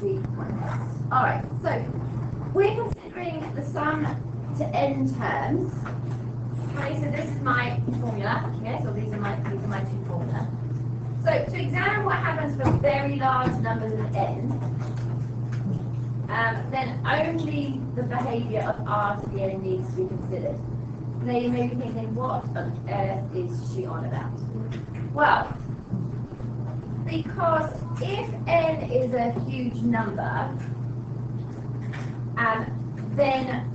sequence. Alright, so we're considering the sum to n terms. Okay, so this is my formula. Okay, so these are my two formulas. So to examine what happens for very large numbers of n, then only the behaviour of r to the n needs to be considered. Now you may be thinking, what on earth is she on about? Well, because if n is a huge number, then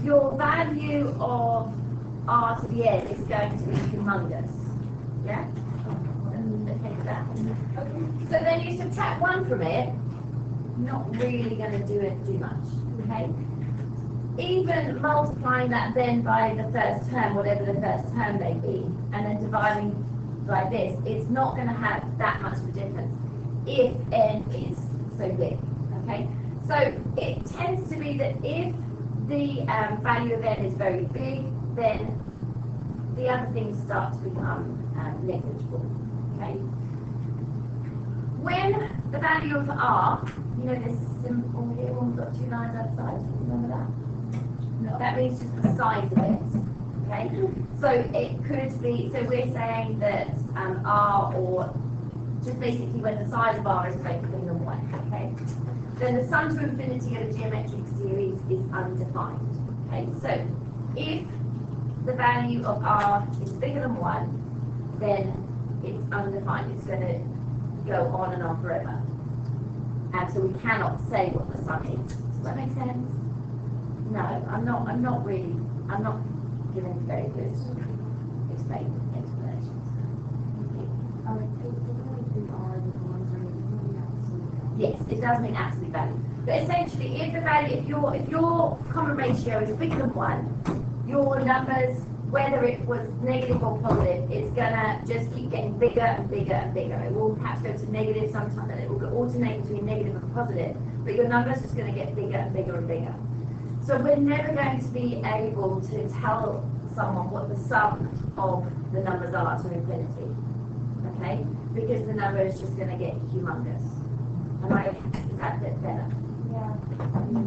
your value of r to the n is going to be humongous. Yeah? Okay, that. So then you subtract 1 from it, not really going to do much. Okay? Even multiplying that then by the first term, whatever the first term may be, and then dividing by this, it's not going to have that much of a difference if n is so big. Okay? So it tends to be that if the value of n is very big, then the other things start to become negligible. Okay? When the value of r, you know this symbol here, when we've got two lines outside, remember that? No. That means just the size of it. Okay? So it could be, so we're saying that r, or just basically when the size of r is greater than 1, okay? Then the sum to infinity of a geometric series is undefined. Okay? So if the value of r is bigger than 1, then it's undefined. It's going to go on and on forever. And so we cannot say what the sum is. Does that make sense? No, I'm not giving very good explanations. Yes, it does mean absolute value. But essentially, if the value, if your common ratio is bigger than 1, your numbers, whether it was negative or positive, it's gonna just keep getting bigger and bigger and bigger. It will perhaps go to negative sometime, and it will alternate between negative and positive. But your number's just going to get bigger and bigger and bigger. So we're never going to be able to tell someone what the sum of the numbers are to infinity, okay? Because the number is just going to get humongous. Is that a bit better? Yeah.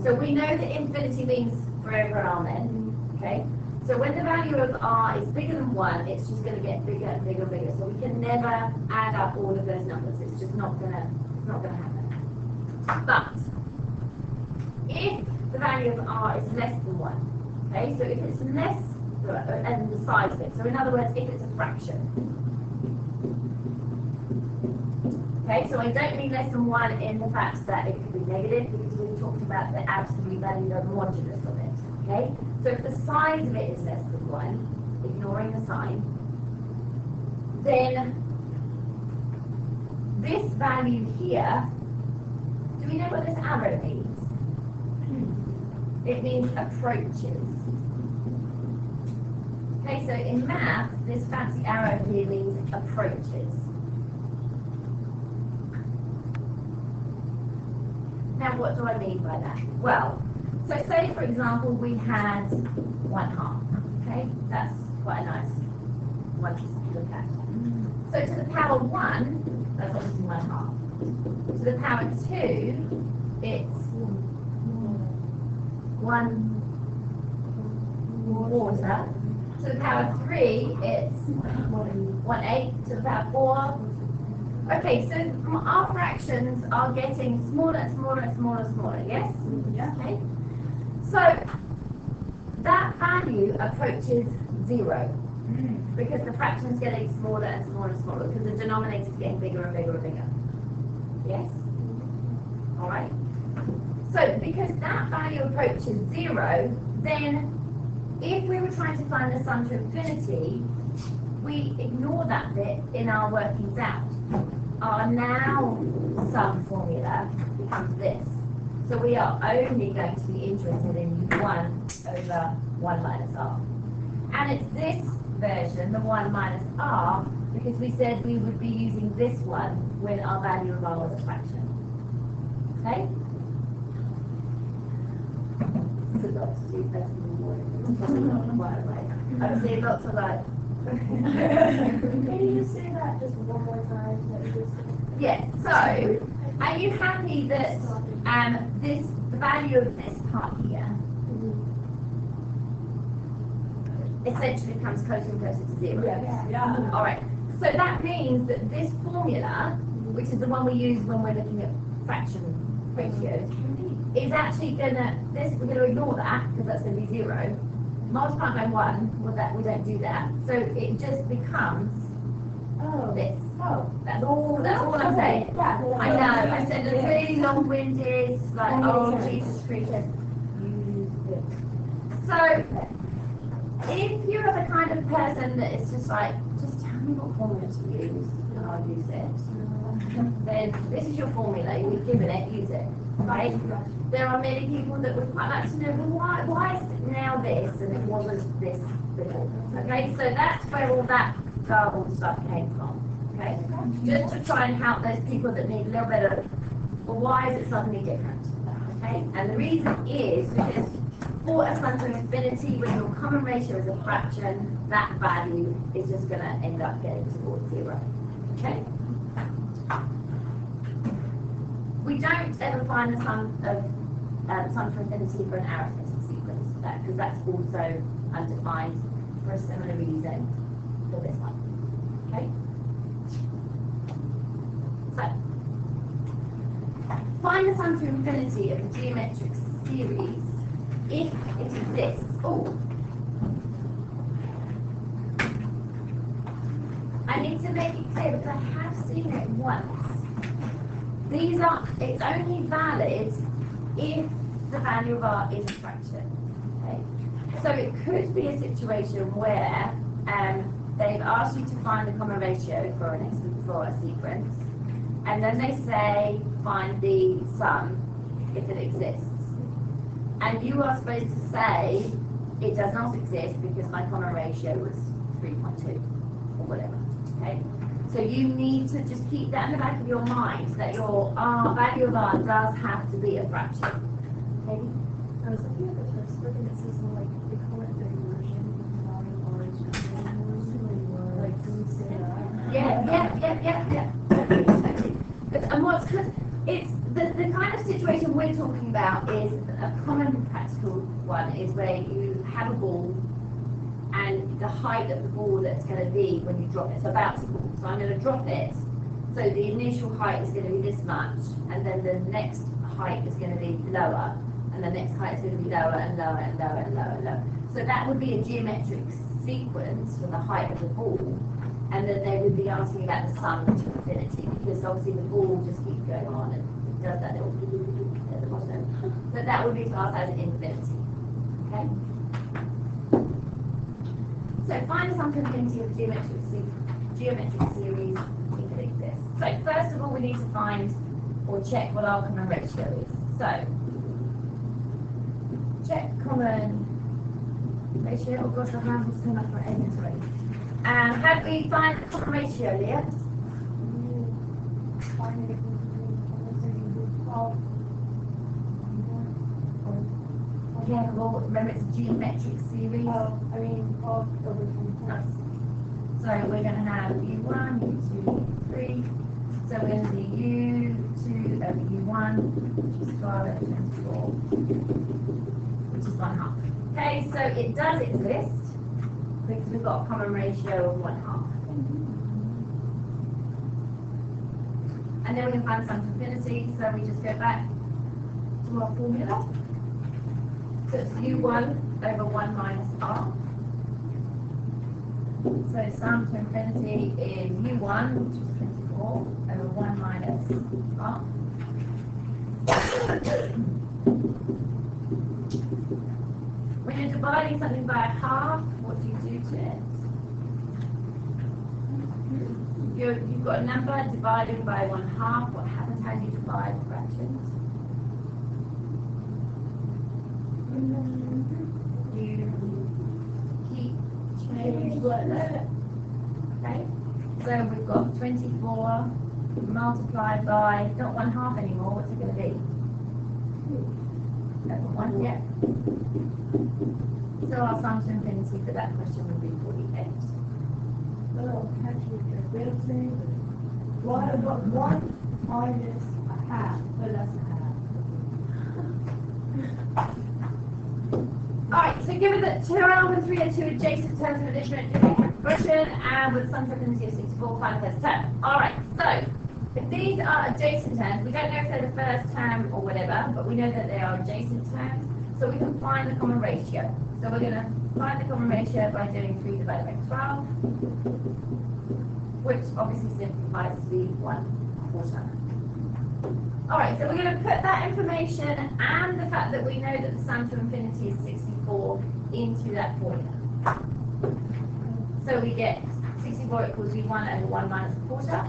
So we know that infinity means forever and amen, okay? So when the value of r is bigger than 1, it's just going to get bigger and bigger and bigger. So we can never add up all of those numbers. It's just not going to happen. But if the value of r is less than 1, okay? So if it's less and the size of it. So in other words, if it's a fraction. Okay, so I don't mean less than 1 in the fact that it could be negative, because we talked about the absolute value, the modulus of it. Okay? So if the size of it is less than 1, ignoring the sign, then this value here, do we know what this arrow means? It means approaches. Okay, so in math, this fancy arrow here means approaches. Now, what do I mean by that? Well, so say, for example, we had 1/2. Okay, that's quite a nice one to look at. So to the power 1, that's obviously 1/2. To the power 2, it's 1/4. To the power 3, it's 1/8. To the power 4. Okay, so our fractions are getting smaller and smaller and smaller and smaller, yes? Yeah. Okay. So that value approaches 0 because the fraction is getting smaller and smaller and smaller because the denominator is getting bigger and bigger and bigger. Yes? All right. So because that value approaches 0, then if we were trying to find the sum to infinity, we ignore that bit in our workings out. Our now sum formula becomes this. So we are only going to be interested in 1 over 1 minus r. And it's this version, the 1 minus r, because we said we would be using this one when our value of r was a fraction. Okay? It's a lot to do better than morning. Probably not quite right. I would say lots of like. Can you just say that just one more time? Yes, so are you happy that the value of this part here essentially comes closer and closer to zero? Yeah. All right. So that means that this formula, which is the one we use when we're looking at fraction ratios, is actually gonna, we're gonna ignore that because that's gonna be zero. Multiplied by 1, well, that we don't do that. So it just becomes this. That's all I'm saying. I know, I said it's really long-winded, like, oh, Jesus Christ. So, if you're the kind of person that is just like, just tell me what formula to use, and I'll use it, then this is your formula, you've given it, use it, right? There are many people that would quite like to know, well, why is it now this, and it wasn't this before? Okay, so that's where all that garbled stuff came from, okay? Just to try and help those people that need a little bit of, well, why is it suddenly different? Okay, and the reason is because for a sum to infinity, when your common ratio is a fraction, that value is just going to end up getting towards zero. Okay? We don't ever find the sum to infinity for an arithmetic sequence, because that's also undefined for a similar reason for this one. Okay? So, find the sum to infinity of the geometric series if it exists. Oh, I need to make it clear because I have seen it once. It's only valid if the value of R is a fraction. Okay? So it could be a situation where they've asked you to find the common ratio for a sequence, and then they say find the sum if it exists. And you are supposed to say it does not exist because my common ratio was 3.2 or whatever. Okay? So you need to just keep that in the back of your mind that your value of R does have to be a fraction. Okay? I was looking at the first book and it says like they call it the immersion like can you say that? Yeah. Exactly. And what's good, it's the kind of situation we're talking about is a common practical one is where you have a ball and the height of the ball that's going to be when you drop it. So bouncy ball. So I'm going to drop it. So the initial height is going to be this much, and then the next height is going to be lower, and the next height is going to be lower and lower and lower and lower and lower. So that would be a geometric sequence for the height of the ball, and then they would be asking about the sum to infinity because obviously the ball just keeps going on and it does that little at the bottom. But that would be classed as infinity. Okay. So find the sum to infinity of the geometric series if it exists. So first of all, we need to find or check what our common ratio is. So check common ratio. Oh gosh, our hands will turn up my eggs already. How do we find the common ratio, Leah? Yeah, well, remember it's a geometric series. So we're going to have U1, U2, U3. So we're going to do U2 over U1, which is 12 over 24, which is 1/2. Okay, so it does exist because we've got a common ratio of 1/2. And then we can find some infinity, so we just go back to our formula. So it's U1 over 1 minus R. So sum to infinity is U1, which is 24, over 1 minus R. When you're dividing something by half, what do you do to it? You've got a number divided by 1/2. What happens? How do you divide fractions? You keep changing. Okay. So we've got 24 multiplied by not 1/2 anymore. What's it going to be? 1, yeah. So our sum to infinity for that question would be 48. Well, actually, the real thing, 1 minus 1/2 half, but less than half. Alright, so given that 2 and 3 are two adjacent terms of addition and expression, and with some frequency of 64, find the first term. Alright, so if these are adjacent terms, we don't know if they're the first term or whatever, but we know that they are adjacent terms, so we can find the common ratio. So we're going to find the common ratio by doing 3 divided by 12, which obviously simplifies to be 1/4. Alright, so we're going to put that information and the fact that we know that the sum to infinity is 64 into that formula. So we get 64 equals u1 over 1 minus 1/4.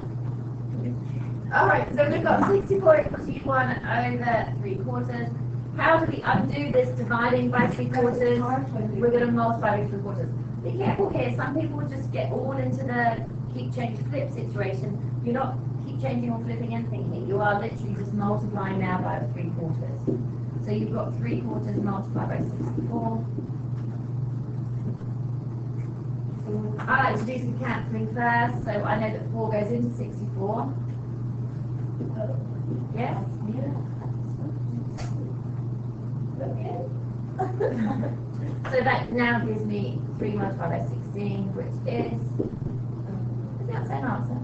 Alright, so we've got 64 equals u1 over 3/4. How do we undo this dividing by 3/4? We're going to multiply by 3/4. Be careful here, some people just get all into the keep change flip situation. You're not keep changing or flipping anything here. You are literally just multiplying now by 3/4. So you've got 3/4 multiplied by 64. I like to do some cancelling first, so I know that 4 goes into 64. Yes? So that now gives me 3 multiplied by 16, which is the same answer.